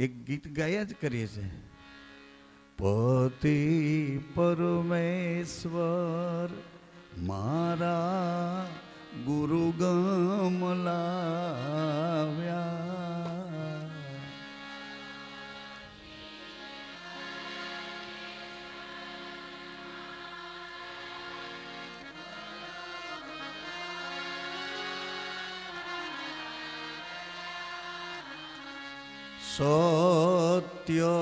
એક ગીત ગાયા જ કરીએ છે, પતિ પરમેશ્વર મારા ગુરુ ગમલાવ્યા, સત્ય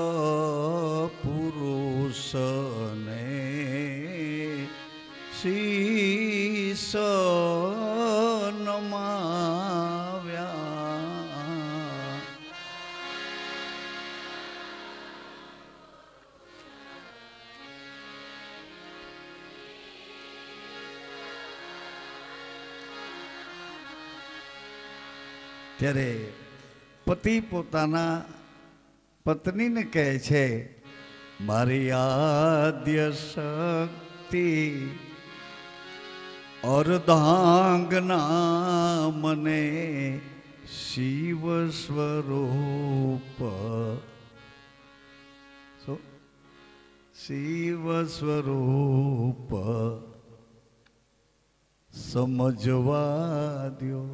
પુરુષને શીશ નમાવ્યા, ત્યારે પતિ પોતાના પત્નીને કહે છે, મારી આદ્ય શક્તિ અર્ધાંગના મને શિવ સ્વરૂપ, શિવ સ્વરૂપ સમજવા દ્યો,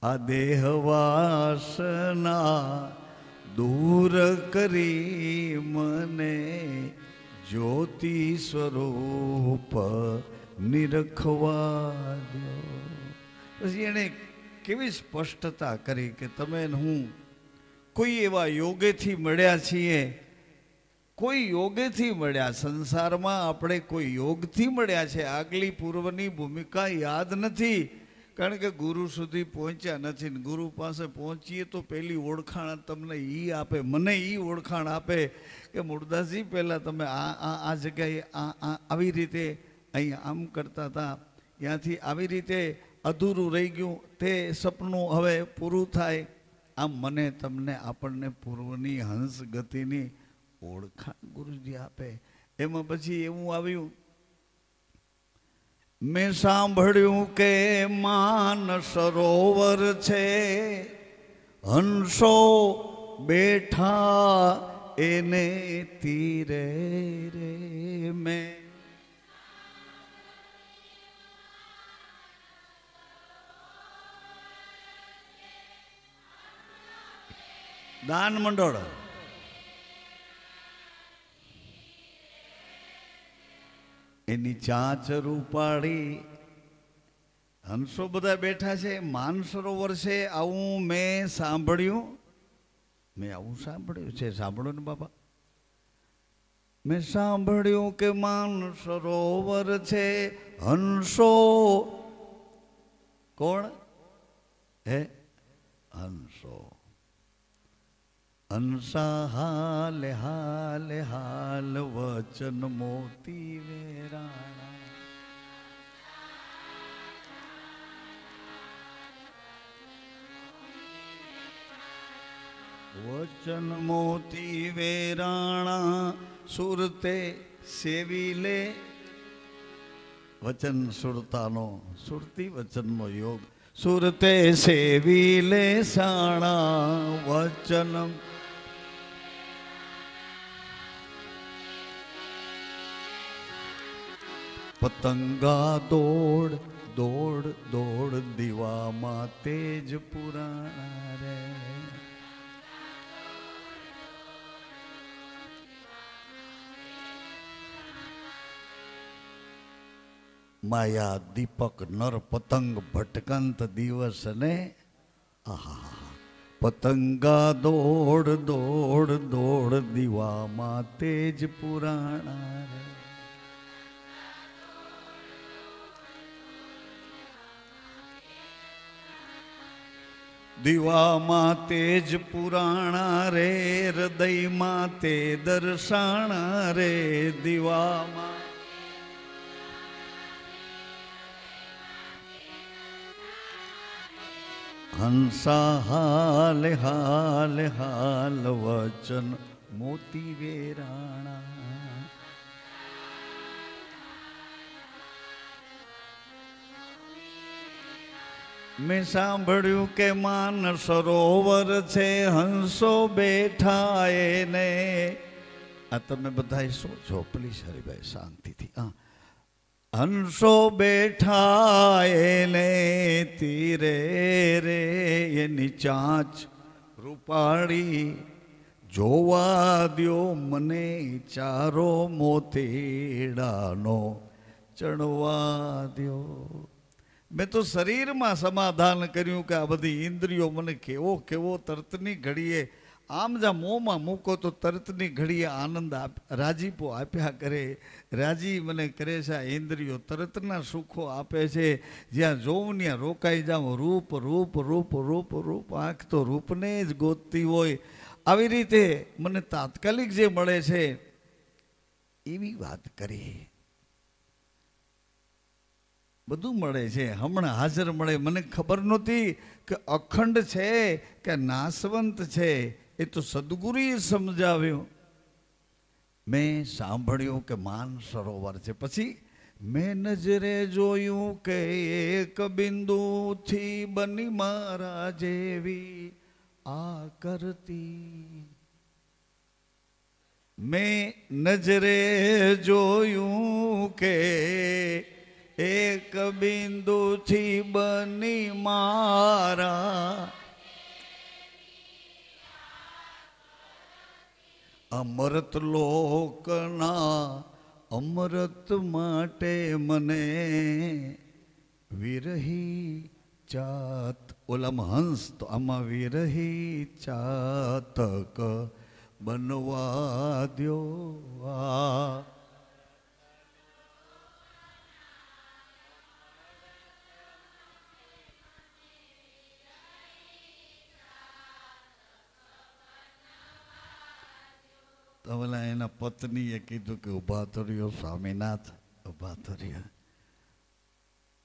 આ દેહ વાસના દૂર કરી મને જ્યોતિ સ્વરૂપ નિરખવા દો. પછી એણે કેવી સ્પષ્ટતા કરી કે તમે હું કોઈ એવા યોગેથી મળ્યા છીએ, કોઈ યોગેથી મળ્યા, સંસારમાં આપણે કોઈ યોગથી મળ્યા છે. આગલી પૂર્વની ભૂમિકા યાદ નથી, કારણ કે ગુરુ સુધી પહોંચ્યા નથી. ગુરુ પાસે પહોંચીએ તો પહેલી ઓળખાણ તમને એ આપે, મને એ ઓળખાણ આપે કે મુરદાસજી પહેલાં તમે આ જગ્યાએ આવી રીતે અહીં આમ કરતા હતા, ત્યાંથી આવી રીતે અધૂરું રહી ગયું, તે સપનું હવે પૂરું થાય. આમ મને તમને આપણને પૂર્વની હંસ ગતિની ઓળખાણ ગુરુજી આપે. એમાં પછી એવું આવ્યું, મેં સાંભળ્યું કે માન સરોવર છે, હંસો બેઠા એને તીરે રે. મેં દાન મંડળ એની ચાંચ રૂપાળી, હંસો બધા બેઠા છે, માન સરોવર છે, આવું મેં સાંભળ્યું. મેં આવું સાંભળ્યું છે, સાંભળો ને બાબા. મેં સાંભળ્યું કે માન સરોવર છે, હંસો. કોણ હે? હંસો. હંસા હાલે હાલે હાલ વચન મોતી વેરાણા, વચન મોતી વેરાણા, સુરતે સેવી લે. વચન સુરતાનો, સુરતી વચનનો યોગ. સુરતે સેવી લે સાણા, વચન પતંગા દોડ દોડ દોડ દીવામાં તેજ પુરાણા રે. માયા દીપક નર પતંગ ભટકંત દિવસ ને, આહા પતંગા દોડ દોડ દોડ દીવામાં તેજ પુરાણા રે. દીવામાં તેજ પુરાણા રે, હૃદયમાં તે દર્શાણા રે. દીવામાં હંસા હાલે હાલે હાલ વચન મોતી વેરાણા. મેં સાંભળ્યું કે માન સરોવર છે, હંસો બેઠા એને. આ તમે બધા શું છો? પ્લીઝ હરિભાઈ શાંતિથી. હંસો બેઠા એને તીરે રે, એની ચાંચ રૂપાળી જોવા દ્યો મને, ચારો મોતીડાનો ચણવા દ્યો. મેં તો શરીરમાં સમાધાન કર્યું કે આ બધી ઇન્દ્રિયો મને કેવો કેવો તરતની ઘડીએ આમ જા મોંમાં મૂકો તો તરતની ઘડીએ આનંદ રાજીપો આપ્યા કરે. રાજી મને કરે છે આ ઇન્દ્રિયો, તરતના સુખો આપે છે. જ્યાં જોઉં ત્યાં રોકાઈ જાઉં. રૂપ રૂપ રૂપ રૂપ રૂપ, આંખ તો રૂપને જ ગોતતી હોય. આવી રીતે મને તાત્કાલિક જે મળે છે એવી વાત કરી. બધું મળે છે, હમણાં હાજર મળે. મને ખબર નહોતી કે અખંડ છે કે નાશવંત છે, એ તો સદગુરુએ સમજાવ્યું. મેં સાંભળ્યું કે માન સરોવર છે. પછી મેં નજરે જોયું કે એક બિંદુથી બની મારા જેવી આ કરતી. મેં નજરે જોયું કે એક બિંદુથી બની મારા અમૃત લોકના અમૃત માટે મને વિરહી ચાત. ઓલામાં હંસ તો આમાં વિરહી ચાતક બનવા દ્યો. ઓલા એના પત્નીએ કીધું કે ઊભા તો રહ્યો સ્વામીનાથ, ઊભા તો રહ્યો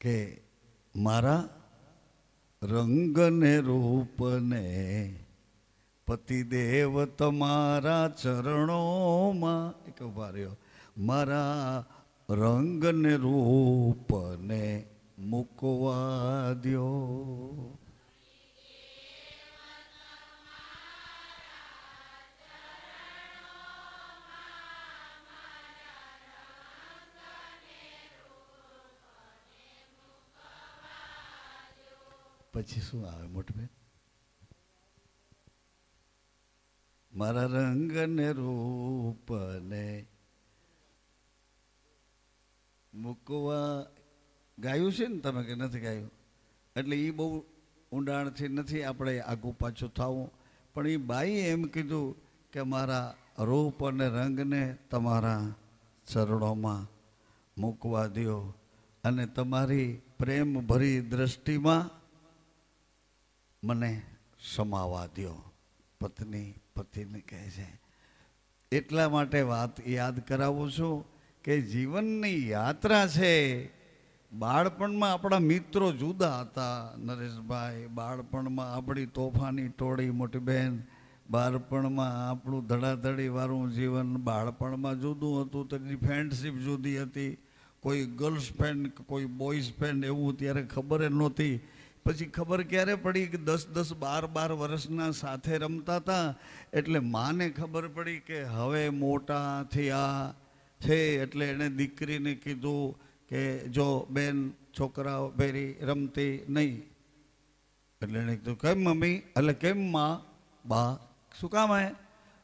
કે મારા રંગને રૂપને પતિદેવ તમારા ચરણોમાં. એક ઊભા રહ્યો. મારા રંગને રૂપને મૂકવા દ્યો. પછી શું આવે મોટબેન? મારા રંગને રૂપને મૂકવા. ગાયું છે ને તમે કે નથી ગાયું? એટલે એ બહુ ઊંડાણથી નથી આપણે આગું પાછું થવું. પણ એ બાઈએ એમ કીધું કે મારા રૂપ અને રંગને તમારા ચરણોમાં મૂકવા દ્યો અને તમારી પ્રેમ ભરી દ્રષ્ટિમાં મને સમાવા દ્યો. પત્ની પતિને કહે છે. એટલા માટે વાત યાદ કરાવું છું કે જીવનની યાત્રા છે. બાળપણમાં આપણા મિત્રો જુદા હતા નરેશભાઈ. બાળપણમાં આપણી તોફાની ટોળી મોટી બહેન. બાળપણમાં આપણું ધડાધડી વાળું જીવન બાળપણમાં જુદું હતું. તેની ફ્રેન્ડશીપ જુદી હતી. કોઈ ગર્લ્સ ફ્રેન્ડ, કોઈ બોયઝ ફ્રેન્ડ એવું ત્યારે ખબર નહોતી. પછી ખબર ક્યારે પડી કે 10-10, 12-12 વર્ષના સાથે રમતા હતા. એટલે માને ખબર પડી કે હવે મોટા થયા છે. એટલે એણે દીકરીને કીધું કે જો બેન છોકરાઓ ભેરી રમતી નહીં. એટલે એણે કીધું કેમ મમ્મી? એટલે કેમ માં? બા શું કામ હે?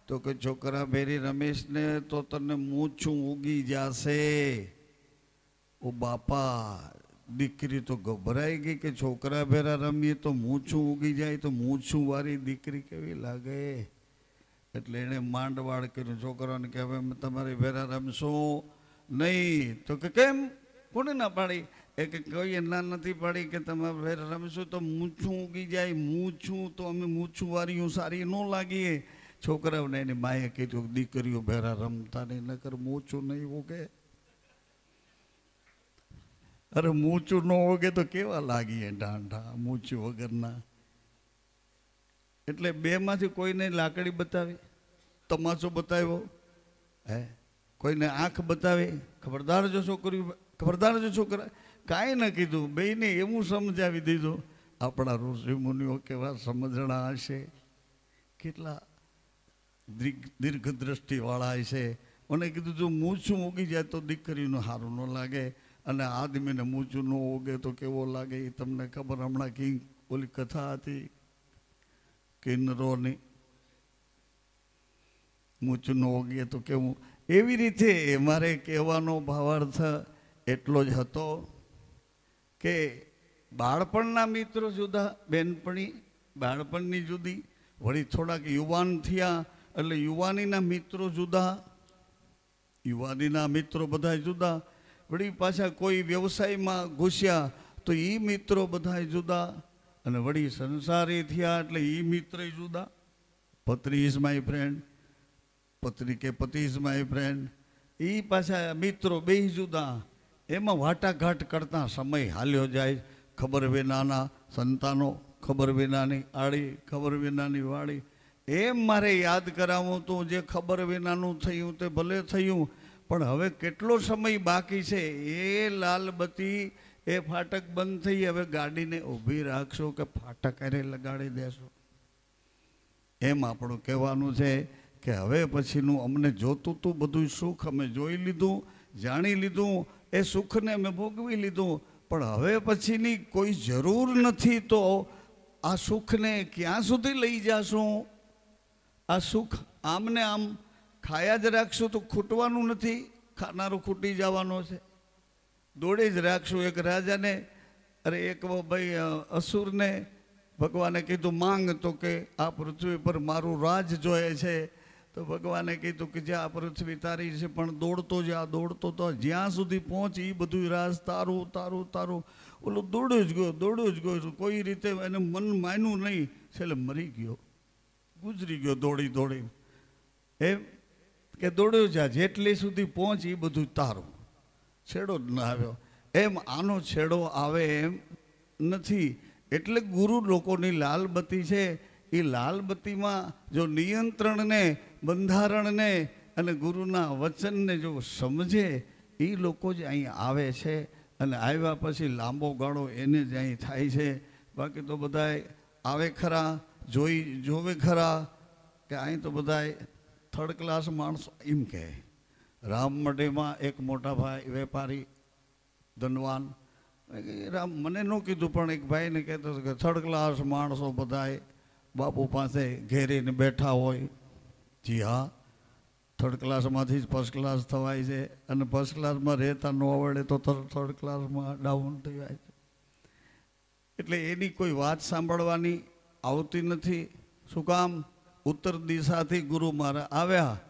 તો કે છોકરા ભેરી રમીશ ને તો તને મૂછું ઉગી જશે. ઓ બાપા! દીકરી તો ગભરાઈ ગઈ કે છોકરા ભેરા રમીએ તો મૂછું ઉગી જાય તો મૂછું વાળી દીકરી કેવી લાગે. એટલે એણે માંડવાળ કર્યું છોકરાને કે હવે તમારી ભેરા રમશો નહીં. તો કે કેમ? કોને ના પાડી? એ કે કોઈએ ના નથી પાડી કે તમારે ભેરા રમશો તો મૂછું ઉગી જાય. મૂછું તો અમે મૂછું વાળીઓ સારી ન લાગીએ. છોકરાઓને એની માએ કીધું દીકરીઓ ભેરા રમતા નહીં, નકર મૂછું નહીં ઉગે. અરે મૂછું ન ઉગે તો કેવા લાગીએ ઢાંઢા મૂછું વગરના. એટલે બેમાંથી કોઈને લાકડી બતાવી, તમાચો બતાવ્યો, હે કોઈને આંખ બતાવી, ખબરદાર જો છોકરી, ખબરદાર જો છોકરા, કાંઈ ન કીધું. બેયને એવું સમજાવી દીધું આપણા ઋષિ મુનિઓ કેવા સમજણા હશે, કેટલા દીર્ઘ દ્રષ્ટિવાળા હશે. મને કીધું જો મૂછું ઉગી જાય તો દીકરીનું સારું ન લાગે, અને આદમીને મૂછું ન ઉગે તો કેવો લાગે એ તમને ખબર. હમણાં કી ઓલી કથા હતી કિન્નરોની, મૂછું ન ઉગે તો કેવું. એવી રીતે મારે કહેવાનો ભાવાર્થ એટલો જ હતો કે બાળપણના મિત્રો જુદા, બેનપણી બાળપણની જુદી, વળી થોડાક યુવાન થયા એટલે યુવાનીના મિત્રો જુદા, યુવાનીના મિત્રો બધા જુદા. વળી પાછા કોઈ વ્યવસાયમાં ઘૂસ્યા તો એ મિત્રો બધા જુદા, અને વળી સંસારી થયા એટલે એ મિત્ર જુદા. પત્રી ઇઝ માય ફ્રેન્ડ, પત્ની કે પતિ ઇઝ માય ફ્રેન્ડ, એ પાછા મિત્રો બે જુદા. એમાં વાટાઘાટ કરતા સમય હાલ્યો જાય. ખબર વિનાના સંતાનો, ખબર વિનાની આડી, ખબર વિનાની વાડી. એમ મારે યાદ કરાવું તું, જે ખબર વિનાનું થયું તે ભલે થયું, પણ હવે કેટલો સમય બાકી છે. એ લાલબત્તી, એ ફાટક બંધ થઈ, હવે ગાડીને ઊભી રાખશો કે ફાટક અરે લગાડી દેશો? એમ આપણું કહેવાનું છે કે હવે પછીનું અમને જોતું તું બધું સુખ અમે જોઈ લીધું, જાણી લીધું, એ સુખને અમે ભોગવી લીધું, પણ હવે પછીની કોઈ જરૂર નથી. તો આ સુખને ક્યાં સુધી લઈ જાશું? આ સુખ આમને આમ ખાયા જ રાખશું તો ખૂટવાનું નથી, ખાનારું ખૂટી જવાનો છે. દોડે જ રાખશું. એક રાજાને, અરે એક ભાઈ અસુરને ભગવાને કીધું માંગ, તો કે આ પૃથ્વી પર મારું રાજ જોઈએ છે. તો ભગવાને કીધું કે જે આ પૃથ્વી તારી છે, પણ દોડતો જા, દોડતો તો જ્યાં સુધી પહોંચ એ બધું રાજ તારું તારું તારું. ઓલું દોડ્યો જ ગયો, દોડ્યો જ ગયો, કોઈ રીતે એને મન માન્યું નહીં, છેલ્લે મરી ગયો, ગુજરી ગયો દોડી દોડી. એમ કે દોડ્યો જા, જેટલી સુધી પહોંચ એ બધું તારું, છેડો જ ન આવ્યો. એમ આનો છેડો આવે એમ નથી. એટલે ગુરુ લોકોની લાલબત્તી છે. એ લાલબત્તીમાં જો નિયંત્રણને, બંધારણને અને ગુરુના વચનને જો સમજે એ લોકો જ અહીં આવે છે. અને આવ્યા પછી લાંબો ગાળો એને જ અહીં થાય છે. બાકી તો બધા આવે ખરા, જોવે ખરા, કે અહીં તો બધા થર્ડ ક્લાસ માણસો. એમ કહે રામ મંડેમાં એક મોટા ભાઈ વેપારી ધનવાન, રામ મને ન કીધું પણ એક ભાઈને કહેતો કે થર્ડ ક્લાસ માણસો બધા બાપુ પાસે ઘેરીને બેઠા હોય. જી હા, થર્ડ ક્લાસમાંથી જ ફર્સ્ટ ક્લાસ થવાય છે, અને ફર્સ્ટ ક્લાસમાં રહેતા ન આવડે તો થર્ડ ક્લાસમાં ડાઉન થઈ જાય છે. એટલે એની કોઈ વાત સાંભળવાની આવતી નથી. શું કામ? ઉત્તર દિશાથી ગુરુ મારા આવ્યા.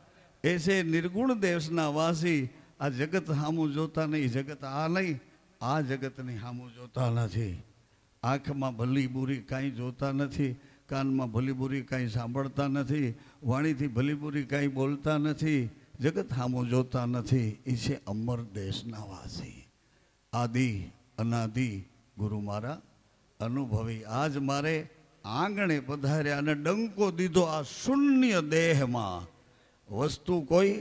એ છે નિર્ગુણ દેશના વાસી. આ જગત સામું જોતા નહીં, જગત આ નહીં, આ જગતની સામું જોતા નથી. આંખમાં ભલી બુરી કાંઈ જોતા નથી, કાનમાં ભલી બુરી કાંઈ સાંભળતા નથી, વાણીથી ભલી બુરી કાંઈ બોલતા નથી, જગત સામું જોતા નથી. એ છે અમર દેશના વાસી, આદિ અનાદિ ગુરુ મારા અનુભવી. આજ મારે આંગણે પધાર્યા અને ડંકો દીધો આ શૂન્ય દેહમાં. વસ્તુ કોઈ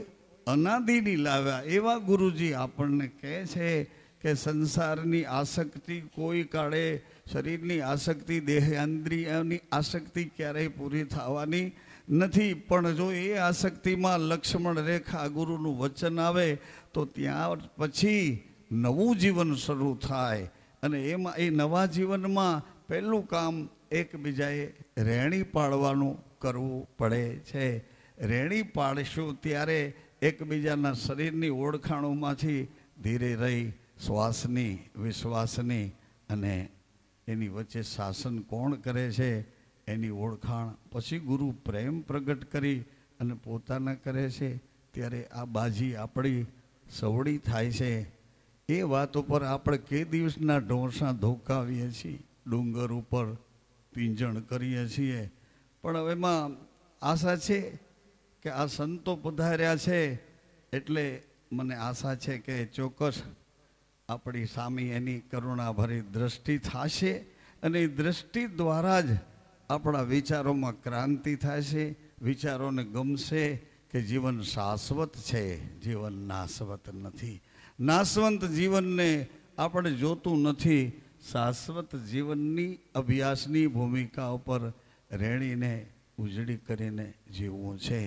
અનાદિની લાવ્યા. એવા ગુરુજી આપણને કહે છે કે સંસારની આસક્તિ કોઈ કાળે, શરીરની આસક્તિ, દેહેન્દ્રિયની આસક્તિ ક્યારેય પૂરી થવાની નથી. પણ જો એ આસક્તિમાં લક્ષ્મણ રેખા ગુરુનું વચન આવે તો ત્યાં પછી નવું જીવન શરૂ થાય. અને એમાં એ નવા જીવનમાં પહેલું કામ એકબીજાએ રેણી પાડવાનું કરવું પડે છે. રેણી પાડશું ત્યારે એકબીજાના શરીરની ઓળખાણોમાંથી ધીરે રહી શ્વાસની, વિશ્વાસની અને એની વચ્ચે શાસન કોણ કરે છે એની ઓળખાણ. પછી ગુરુ પ્રેમ પ્રગટ કરી અને પોતાના કરે છે, ત્યારે આ બાજી આપણી સવડી થાય છે. એ વાત ઉપર આપણે કે દિવસના ઢોસા ધોકાવીએ છીએ, ડુંગર ઉપર પીંજણ કરીએ છીએ. પણ હવે એમાં આશા છે કે આ સંતો પધાર્યા છે એટલે મને આશા છે કે ચોક્કસ આપણી સામે એની કરુણાભરી દ્રષ્ટિ થશે, અને એ દ્રષ્ટિ દ્વારા જ આપણા વિચારોમાં ક્રાંતિ થશે. વિચારોને ગમશે કે જીવન શાશ્વત છે, જીવન નાશવત નથી. નાશવંત જીવનને આપણે જોતું નથી. શાશ્વત જીવનની અભ્યાસની ભૂમિકા ઉપર રેણીને ઉજળી કરીને જીવવું છે.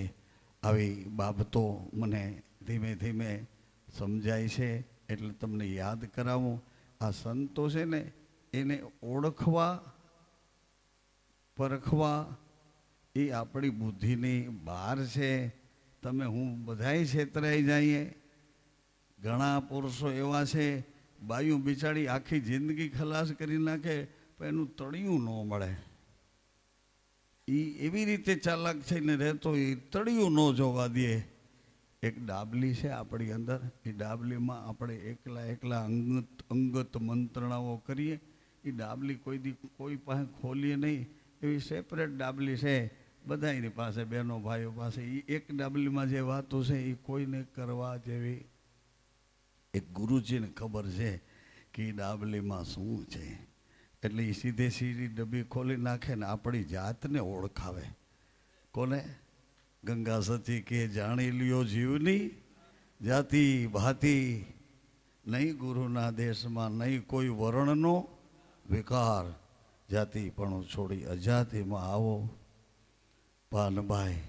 આવી બાબતો મને ધીમે ધીમે સમજાય છે, એટલે તમને યાદ કરાવું. આ સંતો છે ને, એને ઓળખવા પરખવા એ આપણી બુદ્ધિની બહાર છે. તમે હું બધાય છેતરાઈ જઈએ. ઘણા પુરુષો એવા છે, બાયું બિચારી આખી જિંદગી ખલાસ કરી નાખે પણ એનું તળિયું ન મળે. એ એવી રીતે ચાલાક થઈને રહેતો, એ તળિયું ન જોવા દે. એક ડાબલી છે આપણી અંદર, એ ડાબલીમાં આપણે એકલા એકલા અંગત મંત્રણાઓ કરીએ. એ ડાબલી કોઈ પાસે ખોલીએ નહીં, એવી સેપરેટ ડાબલી છે બધાની પાસે, બહેનો ભાઈઓ પાસે. એ એક ડાબલીમાં જે વાતો છે એ કોઈને કરવા જેવી. એક ગુરુજીને ખબર છે કે એ ડાબલીમાં શું છે, એટલે એ સીધે સીધી ડબ્બી ખોલી નાખે ને આપણી જાતને ઓળખાવે. કોને? ગંગા સતી કે જાણી લ્યો જીવની જાતિ ભાતિ, નહીં ગુરુના દેશમાં નહીં કોઈ વર્ણનો વિકાર, જાતિ પણ છોડી અજાતિમાં આવો પાનભાઈ.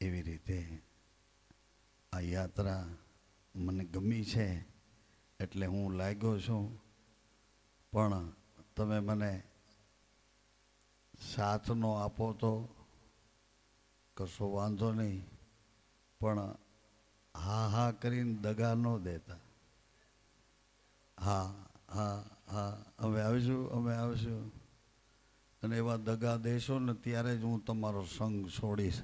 એવી રીતે આ યાત્રા મને ગમી છે એટલે હું લાગ્યો છું. પણ તમે મને સાથ ન આપો તો કશો વાંધો નહીં, પણ હા હા કરીને દગા ન દેતા. હા હા હા અમે આવીશું, અમે આવીશું. અને એવા દગા દેશો ને ત્યારે જ હું તમારો સંગ છોડીશ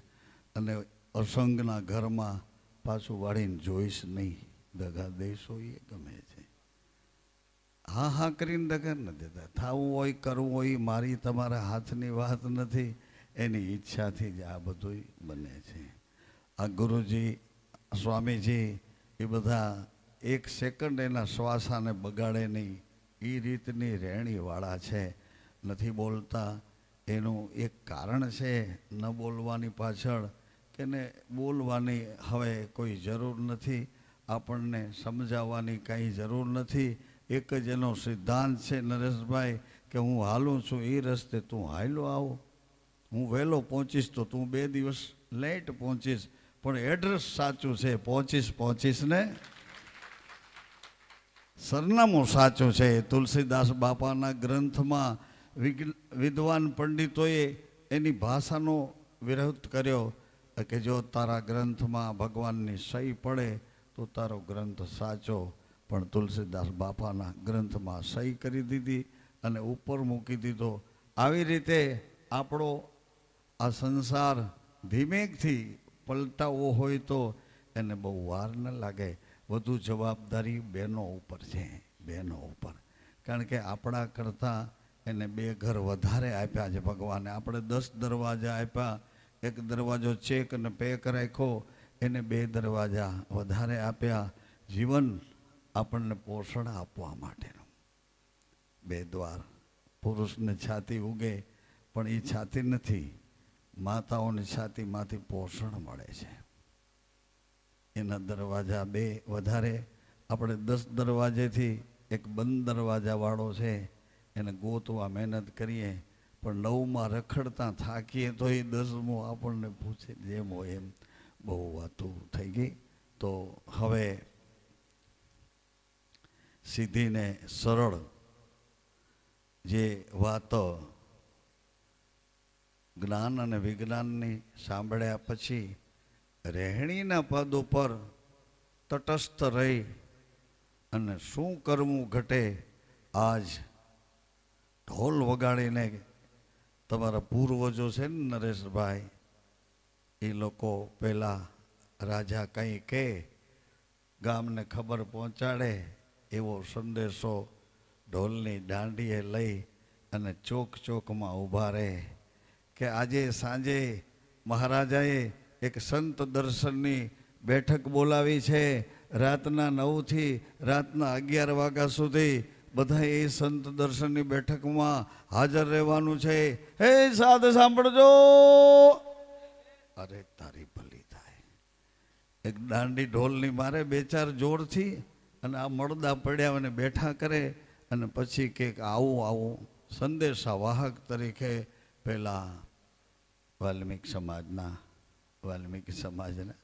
અને અસંગના ઘરમાં પાછું વાળીને જોઈશ નહીં. દગા દેશો એ ગમે છે. હા હા કરીને દગા ન દેતા. થવું હોય કરવું હોય મારી તમારા હાથની વાત નથી, એની ઈચ્છાથી જ આ બધું બને છે. આ ગુરુજી સ્વામીજી એ બધા એક સેકન્ડ એના શ્વાસાને બગાડે નહીં એ રીતની રહેણીવાળા છે. નથી બોલતા એનું એક કારણ છે. ન બોલવાની પાછળ કે ને બોલવાની હવે કોઈ જરૂર નથી, આપણને સમજાવવાની કાંઈ જરૂર નથી. એક જ એનો સિદ્ધાંત છે નરેશભાઈ કે હું હાલું છું એ રસ્તે તું હાલો આવો. હું વહેલો પહોંચીશ તો તું 2 દિવસ લેટ પહોંચીશ, પણ એડ્રેસ સાચું છે. પહોંચીશ ને સરનામું સાચું છે. તુલસીદાસ બાપાના ગ્રંથમાં વિદ્વાન પંડિતોએ એની ભાષાનો વિરોધ કર્યો કે જો તારા ગ્રંથમાં ભગવાનની સહી પડે તો તારો ગ્રંથ સાચો. પણ તુલસીદાસ બાપાના ગ્રંથમાં સહી કરી દીધી અને ઉપર મૂકી દીધો. આવી રીતે આપણો આ સંસાર ધીમેકથી પલટાવવો હોય તો એને બહુ વાર ન લાગે. વધુ જવાબદારી બહેનો ઉપર છે, બહેનો ઉપર. કારણ કે આપણા કરતાં એને 2 ઘર વધારે આપ્યા છે ભગવાને. આપણે 10 દરવાજા આપ્યા, એક દરવાજો ચેક અને પેક રાખ્યો, એને 2 દરવાજા વધારે આપ્યા. જીવન આપણને પોષણ આપવા માટેનું 2 દ્વાર. પુરુષને છાતી ઉગે પણ એ છાતી નથી, માતાઓની છાતીમાંથી પોષણ મળે છે. એના દરવાજા 2 વધારે. આપણે 10 દરવાજેથી એક બંધ દરવાજાવાળો છે એને ગોતવા મહેનત કરીએ, પણ 9માં રખડતા થાકીએ તો એ 10મો આપણને પૂછે. જેમ હોય એમ બહુ વાતો થઈ ગઈ. તો હવે સીધી ને સરળ જે વાતો જ્ઞાન અને વિજ્ઞાનની સાંભળ્યા પછી રહેણીના પદ ઉપર તટસ્થ રહી અને શું કરવું ઘટે આજ ઢોલ વગાડીને તમારા પૂર્વજો છે ને નરેશભાઈ, એ લોકો પહેલાં રાજા કંઈ કહે ગામને ખબર પહોંચાડે એવો સંદેશો ઢોલની દાંડીએ લઈ અને ચોક ચોકમાં ઊભા રહે કે આજે સાંજે મહારાજાએ એક સંત દર્શનની બેઠક બોલાવી છે. રાતના 9થી રાતના 11 વાગ્યા સુધી બધા એ સંત દર્શનની બેઠકમાં હાજર રહેવાનું છે. હે સાધ સાંભળજો. અરે તારી ભલી થાય. એક દાંડી ઢોલની મારે 2-4 જોરથી અને આ મળદા પડ્યા અને બેઠા કરે અને પછી કે આવું આવું સંદેશા વાહક તરીકે પેલા વાલ્મીકી સમાજના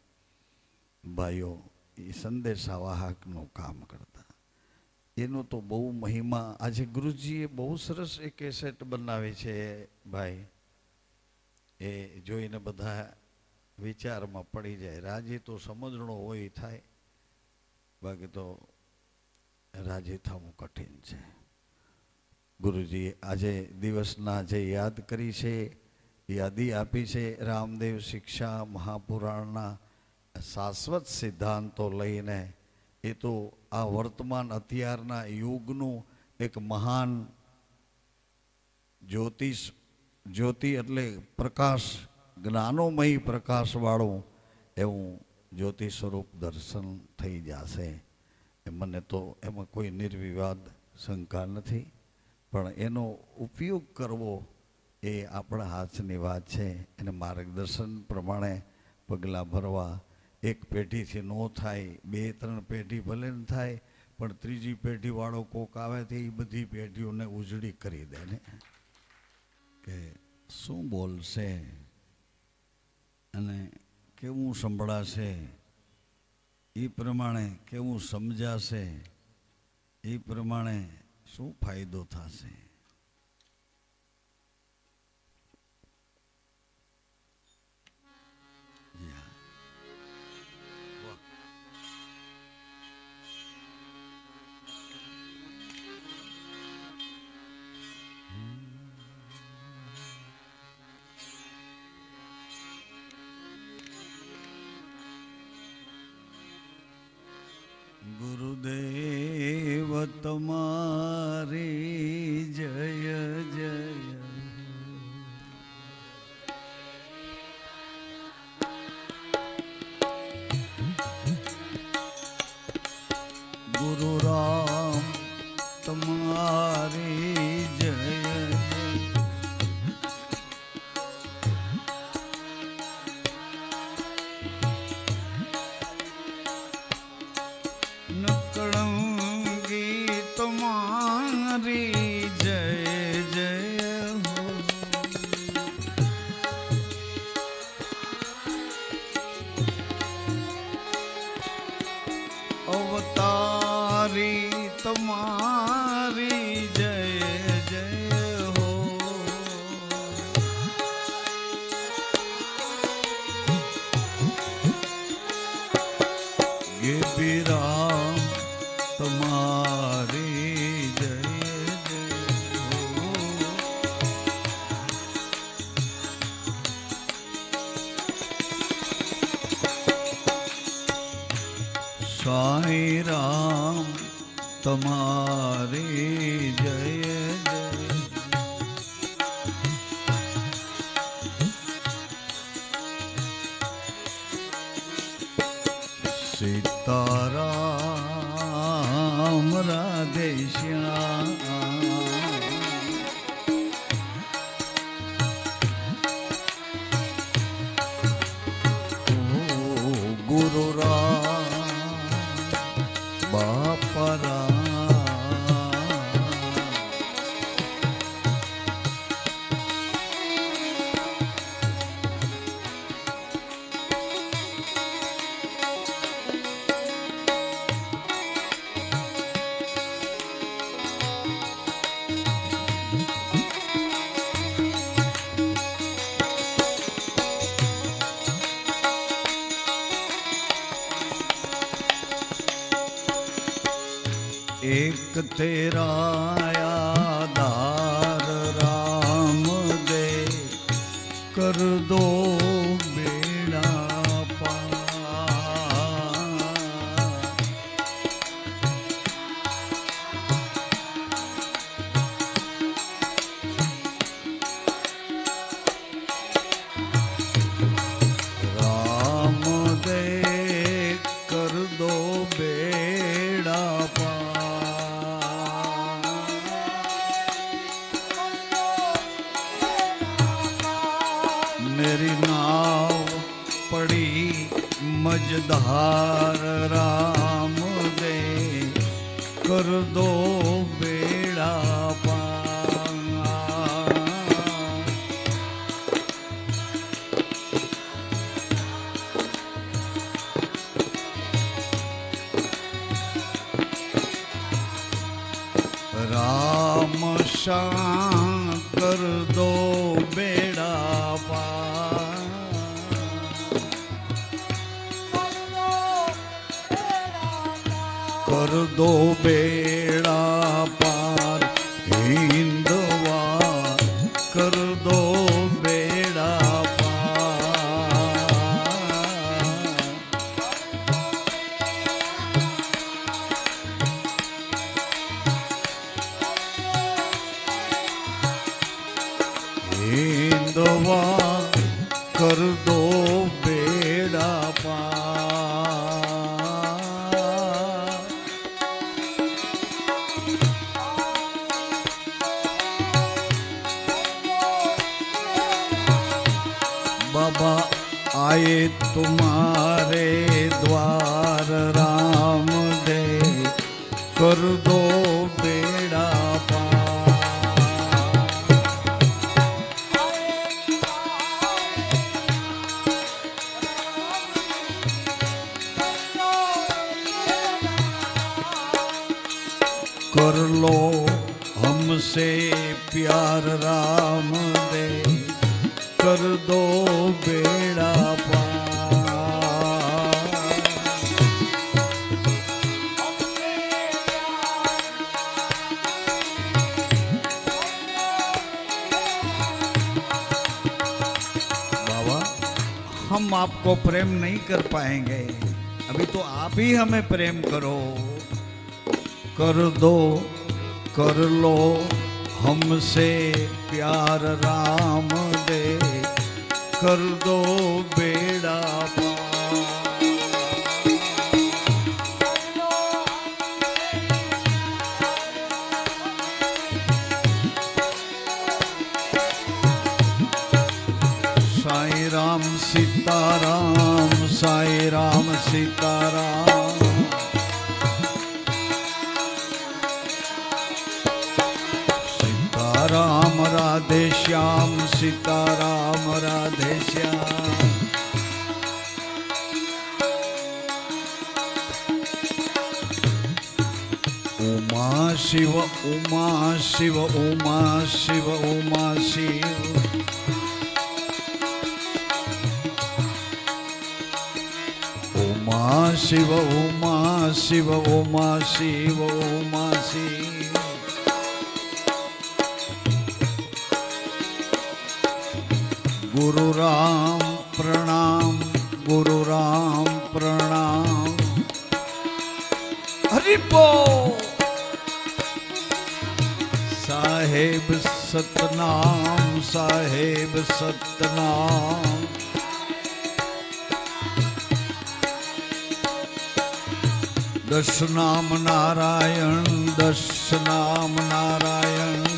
ભાઈઓ એ સંદેશા વાહકનું કામ કરતા. એનો તો બહુ મહિમા. આજે ગુરુજીએ બહુ સરસ એક કેસેટ બનાવી છે ભાઈ, એ જોઈને બધા વિચારમાં પડી જાય. રાજી તો સમજણો હોય થાય, બાકી તો રાજી થવું કઠિન છે. ગુરુજીએ આજે દિવસના જે યાદ કરી છે, યાદી આપી છે, રામદેવ શિક્ષા મહાપુરાણના શાશ્વત સિદ્ધાંતો લઈને, એ તો આ વર્તમાન અત્યારના યુગનું એક મહાન જ્યોતિ એટલે પ્રકાશ, જ્ઞાનોમય પ્રકાશવાળું એવું જ્યોતિ સ્વરૂપ દર્શન થઈ જશે. મને તો એમાં કોઈ નિર્વિવાદ શંકા નથી, પણ એનો ઉપયોગ કરવો એ આપણા હાથની વાત છે. એને માર્ગદર્શન પ્રમાણે પગલાં ભરવા. એક પેઢીથી ન થાય, 2-3 પેઢી ભલે ન થાય, પણ ત્રીજી પેઢીવાળો કોક આવે તો એ બધી પેઢીઓને ઉજળી કરી દે ને, કે શું બોલશે અને કેવું સંભળાશે, એ પ્રમાણે કેવું સમજાશે, એ પ્રમાણે શું ફાયદો થશે. ગુરુદેવ તમારી જય જય. ગુરુ રામ તમારી જય જય. નકળંગી તમારી જય જય હો. અવતારી તમારી જય જય હો. ગેબીરા તમારી જય જય હો. સાઈ રામ તમારી જય જય. સીતારામ રાધે શ્યામ. ગુરુ રામ બાપા રામ. एक तेरा आधार राम दे कर दो बेड़ा पार. राम दे कर दो बेड़ा पार. मेरी नाव पड़ी मझधार राम दे कर दो बेड़ा पार। राम श्याम कर दो बेड़ा पार। कर दो बेड़ा पार हिंदवा, कर दो बेड़ा पार। हिंदवा कर दो बेड़ा पार। बाबा आए तुम्हारे द्वार राम दे, कर दो बेड़ा पार। कर लो हमसे प्यार राम दे, कर दो बेड़ा पार। बाबा हम आपको प्रेम नहीं कर पाएंगे, अभी तो आप ही हमें प्रेम करो। कर दो कर लो हमसे प्यार राम दे, कर दो बेड़ा पार। साईं राम सीताराम, साईं राम सीताराम। राम राधे श्याम, सीताराम राधे श्याम। उमा शिव उमा शिव उमा शिव उमा शिव। उमा शिव उमा शिव उमा शिव उमा शिव। गुरु राम प्रणाम, गुरु राम प्रणाम। हरि बोल। साहेब सतनाम, साहेब सतनाम। दश नाम नारायण, दश नाम नारायण।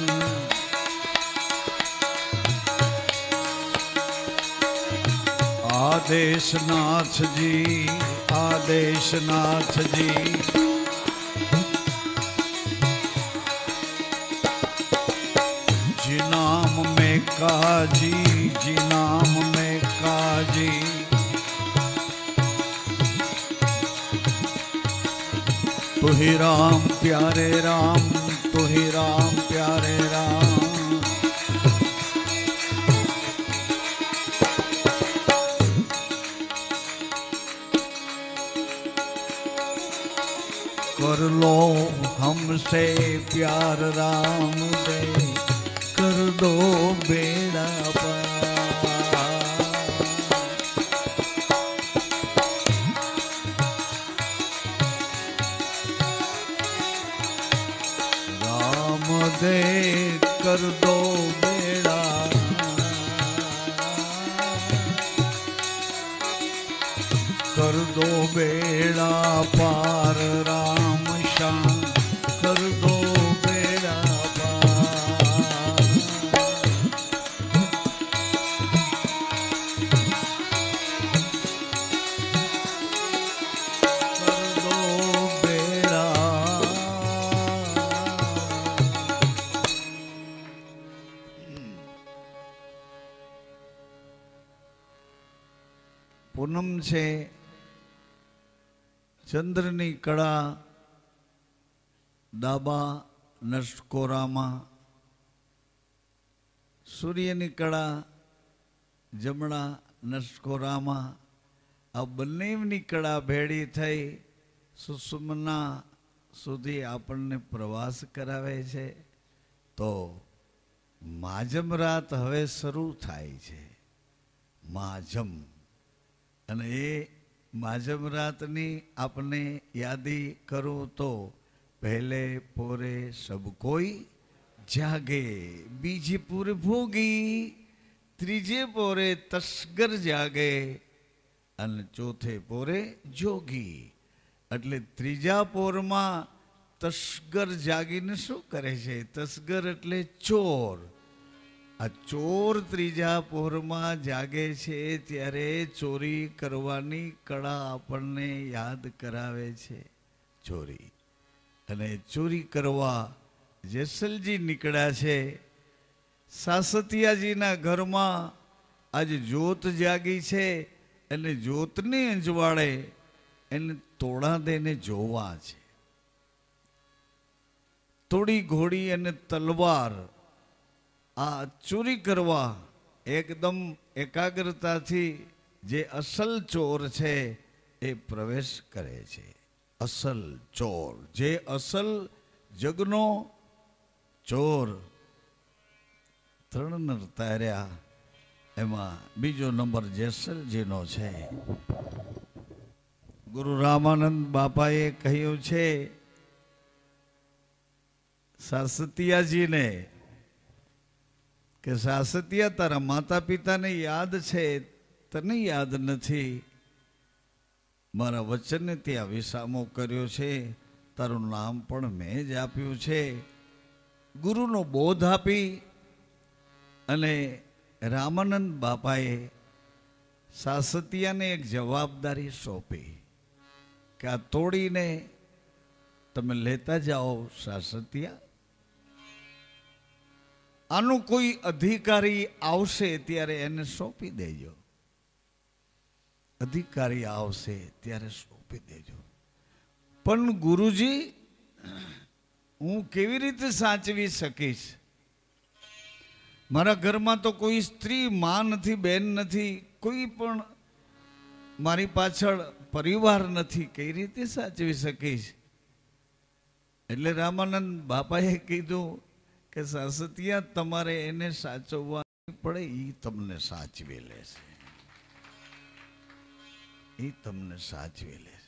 आदेश नाथ जी, आदेश नाथ जी। जी नाम में काजी, जी नाम में काजी। तू ही राम प्यारे राम, तू ही राम प्यारे राम। कर लो हमसे प्यार राम दे, कर दो बेड़ा पार। राम दे कर दो बेड़ा, कर दो बेड़ा पार राम श्याम, कर दो बेड़ा पार। कर दो बेड़ा પૂનમ છે, ચંદ્રની કળા ડાબા નસકોરામાં, સૂર્યની કળા જમણા નસકોરામાં, આ બંનેની કળા ભેળી થઈ સુષુમ્ના સુધી આપણને પ્રવાસ કરાવે છે. તો માજમ રાત હવે શરૂ થાય છે, માજમ. અને એ માજમ રાતની આપને યાદી કરું તો પહેલે પોરે સબ કોઈ જાગે, બીજે પૂરે ભોગી, ત્રીજે પોરે તસ્કર જાગે અને ચોથે પોરે જોગી. એટલે ત્રીજા પોરમાં તસ્કર જાગીને શું કરે છે? તસ્કર એટલે ચોર. આ ચોર ત્રીજા પોરમાં જાગે છે ત્યારે ચોરી કરવાની કળા આપણને યાદ કરાવે છે. ચોરી અને ચોરી કરવા જેસલજી નીકળ્યા છે. સાસતિયાજીના ઘરમાં આજે જ્યોત જાગી છે અને જ્યોતને અંજવાળે એને તોડા દઈને જોવા છે. તોડી ઘોડી અને તલવાર આ ચોરી કરવા એકદમ એકાગ્રતાથી જે અસલ ચોર છે એ પ્રવેશ કરે છે. અસલ ચોર, જે અસલ જગનો ચોર. 3 નર તાર્યા, એમાં બીજો નંબર જેસલજીનો છે. ગુરુ રામાનંદ બાપાએ કહ્યું છે સાસતિયાજીને કે સાસતિયા, તારા માતા પિતાને યાદ છે, તને યાદ નથી. મારા વચનને ત્યાં વિસામો કર્યો છે, તારું નામ પણ મેં જ આપ્યું છે. ગુરુનો બોધ આપી અને રામાનંદ બાપાએ સાસતિયાને એક જવાબદારી સોંપી કે આ તોડીને તમે લેતા જાઓ સાસતિયા. આનો કોઈ અધિકારી આવશે ત્યારે એને સોંપી દેજો. અધિકારી આવશે ત્યારે સોંપી દેજો. પણ ગુરુજી, હું કેવી રીતે સાચવી શકીશ? મારા ઘરમાં તો કોઈ સ્ત્રી, માં નથી, બેન નથી, કોઈ પણ મારી પાછળ પરિવાર નથી, કઈ રીતે સાચવી શકીશ? એટલે રામાનંદ બાપાએ કીધું કે સાસતિયા, તમારે એને સાચવવા પડે, એ તમને સાચવી લેશે. એ તમને સાચવી લેશે.